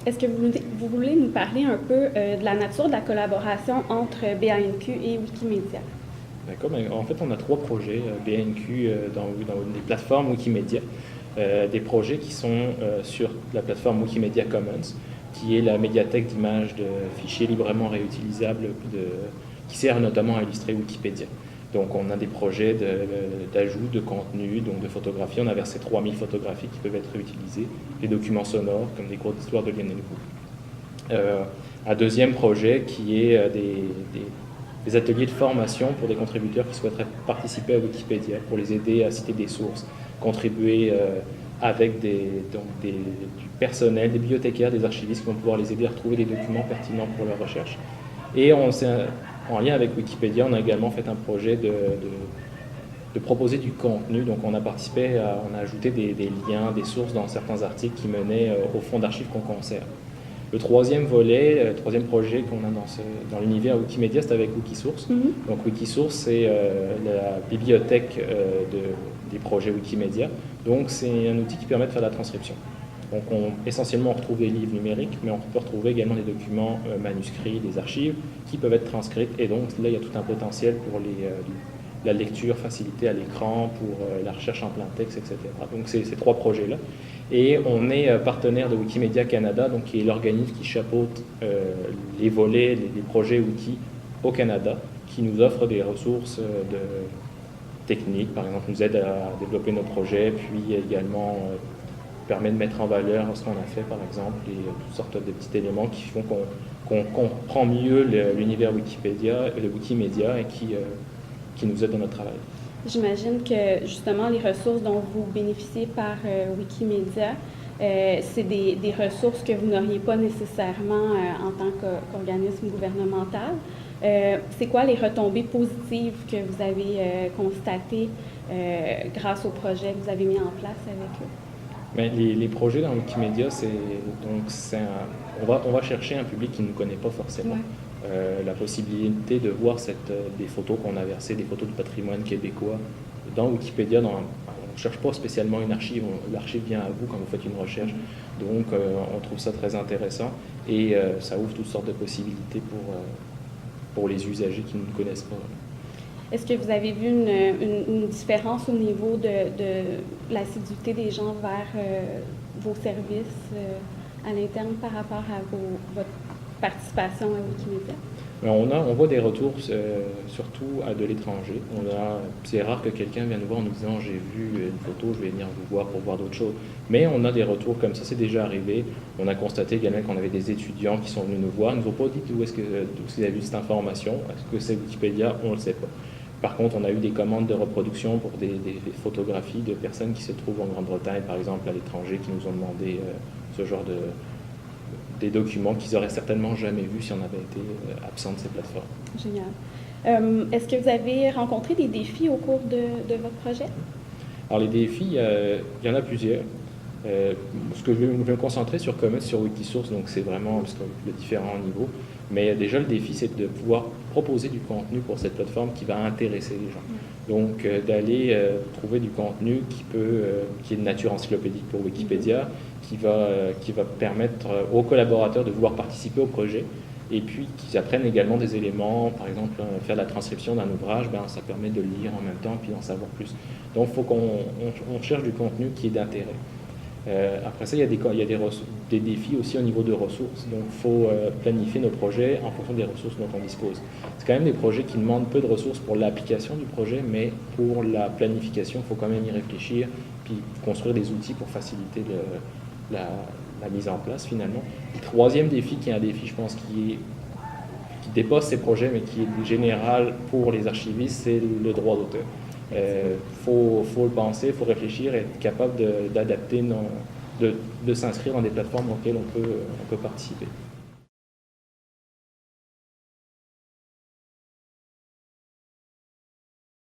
Est-ce que vous voulez nous parler un peu de la nature de la collaboration entre BANQ et Wikimedia? D'accord, mais en fait, on a 3 projets BANQ dans des plateformes Wikimedia. Des projets qui sont sur la plateforme Wikimedia Commons, qui est la médiathèque d'images de fichiers librement réutilisables qui sert notamment à illustrer Wikipédia. Donc on a des projets d'ajout de contenu, donc de photographies. On a versé 3000 photographies qui peuvent être réutilisées, des documents sonores comme des cours d'histoire de Lionel Roux. Un deuxième projet qui est des ateliers de formation pour des contributeurs qui souhaiteraient participer à Wikipédia, pour les aider à citer des sources, contribuer avec du personnel, des bibliothécaires, des archivistes qui vont pouvoir les aider à retrouver des documents pertinents pour leur recherche. Et en lien avec Wikipédia, on a également fait un projet de proposer du contenu. Donc on a participé, on a ajouté des liens, des sources dans certains articles qui menaient au fonds d'archives qu'on conserve. Le troisième volet, le troisième projet qu'on a dans l'univers Wikimedia, c'est avec Wikisource. Donc Wikisource, c'est la bibliothèque des projets Wikimedia. Donc c'est un outil qui permet de faire la transcription. Donc essentiellement, on retrouve des livres numériques, mais on peut retrouver également des documents manuscrits, des archives qui peuvent être transcrites. Et donc là, il y a tout un potentiel pour la lecture facilitée à l'écran, pour la recherche en plein texte, etc. Donc c'est ces 3 projets-là. Et on est partenaire de Wikimedia Canada, donc qui est l'organisme qui chapeaute les volets, les projets Wiki au Canada, qui nous offre des ressources techniques, par exemple, nous aide à développer nos projets, puis également permet de mettre en valeur ce qu'on a fait, par exemple, et toutes sortes de petits éléments qui font qu'on comprend mieux l'univers Wikipédia, le Wikimedia, et qui nous aide dans notre travail. J'imagine que justement les ressources dont vous bénéficiez par Wikimedia, c'est des ressources que vous n'auriez pas nécessairement en tant qu'organisme gouvernemental. C'est quoi les retombées positives que vous avez constatées grâce aux projets que vous avez mis en place avec eux? Mais les projets dans Wikimedia, on va chercher un public qui ne nous connaît pas forcément. Ouais. La possibilité de voir des photos qu'on a versées, des photos du patrimoine québécois dans Wikipédia. On ne cherche pas spécialement une archive, l'archive vient à vous quand vous faites une recherche. Donc on trouve ça très intéressant et ça ouvre toutes sortes de possibilités pour les usagers qui ne nous connaissent pas. Est-ce que vous avez vu une différence au niveau de l'assiduité des gens vers vos services à l'interne par rapport à votre participation à Wikimedia? On voit des retours surtout de l'étranger. C'est rare que quelqu'un vienne nous voir en nous disant « j'ai vu une photo, je vais venir vous voir pour voir d'autres choses ». Mais on a des retours comme ça, c'est déjà arrivé. On a constaté également qu'on avait des étudiants qui sont venus nous voir. Ils ne nous ont pas dit d'où est-ce qu'ils avaient vu cette information. Est-ce que c'est Wikipédia? On ne le sait pas. Par contre, on a eu des commandes de reproduction pour des photographies de personnes qui se trouvent en Grande-Bretagne, par exemple, à l'étranger, qui nous ont demandé ce genre des documents qu'ils n'auraient certainement jamais vus si on avait été absent de ces plateformes. Génial. Est-ce que vous avez rencontré des défis au cours de votre projet? Alors, les défis, il y en a plusieurs. Ce que je vais me concentrer sur Comet, sur Wikisource, donc c'est vraiment parce que les différents niveaux. Mais déjà, le défi, c'est de pouvoir proposer du contenu pour cette plateforme qui va intéresser les gens. Donc, d'aller trouver du contenu qui est de nature encyclopédique pour Wikipédia, qui va permettre aux collaborateurs de vouloir participer au projet et puis qu'ils apprennent également des éléments, par exemple, faire la transcription d'un ouvrage, ça permet de le lire en même temps puis d'en savoir plus. Donc, il faut qu'on cherche du contenu qui est d'intérêt. Après ça, il y a des défis aussi au niveau de ressources. Donc, il faut planifier nos projets en fonction des ressources dont on dispose. C'est quand même des projets qui demandent peu de ressources pour l'application du projet, mais pour la planification, il faut quand même y réfléchir, puis construire des outils pour faciliter la mise en place, finalement. Le troisième défi, qui est un défi, je pense, qui dépasse ces projets, mais qui est général pour les archivistes, c'est le droit d'auteur. Faut le penser, il faut réfléchir, être capable d'adapter, de s'inscrire dans des plateformes auxquelles on peut participer.